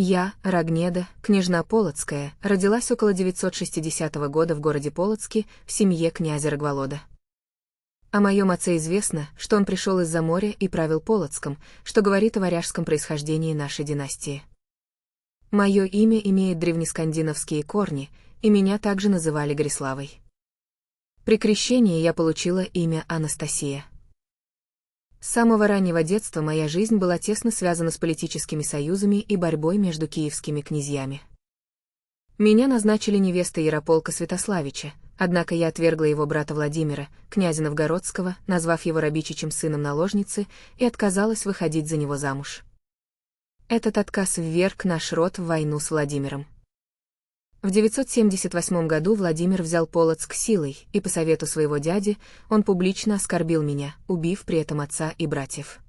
Я, Рогнеда, княжна Полоцкая, родилась около 960 года в городе Полоцке в семье князя Рогволода. О моем отце известно, что он пришел из-за моря и правил Полоцком, что говорит о варяжском происхождении нашей династии. Мое имя имеет древнескандинавские корни, и меня также называли Гриславой. При крещении я получила имя Анастасия. С самого раннего детства моя жизнь была тесно связана с политическими союзами и борьбой между киевскими князьями. Меня назначили невестой Ярополка Святославича, однако я отвергла его брата Владимира, князя Новгородского, назвав его Рабичичем сыном наложницы, и отказалась выходить за него замуж. Этот отказ вверг наш род в войну с Владимиром. В 978 году Владимир взял Полоцк силой, и по совету своего дяди он публично оскорбил меня, убив при этом отца и братьев.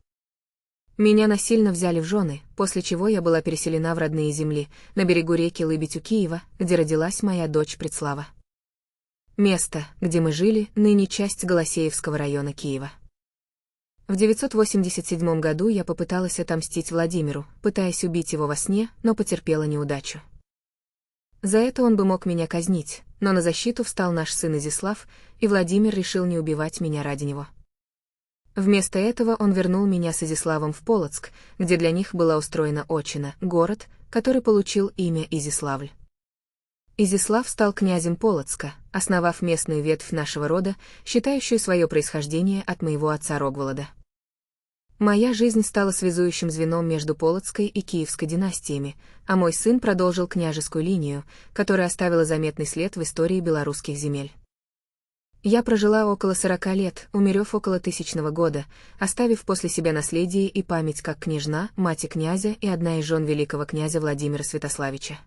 Меня насильно взяли в жены, после чего я была переселена в родные земли, на берегу реки Лыбедь у Киева, где родилась моя дочь Предслава. Место, где мы жили, ныне часть Голосеевского района Киева. В 987 году я попыталась отомстить Владимиру, пытаясь убить его во сне, но потерпела неудачу. За это он бы мог меня казнить, но на защиту встал наш сын Изяслав, и Владимир решил не убивать меня ради него. Вместо этого он вернул меня с Изяславом в Полоцк, где для них была устроена отчина, город, который получил имя Изяславль. Изяслав стал князем Полоцка, основав местную ветвь нашего рода, считающую свое происхождение от моего отца Рогволода. Моя жизнь стала связующим звеном между Полоцкой и Киевской династиями, а мой сын продолжил княжескую линию, которая оставила заметный след в истории белорусских земель. Я прожила около 40 лет, умерев около 1000 года, оставив после себя наследие и память как княжна, мать князя и одна из жен великого князя Владимира Святославича.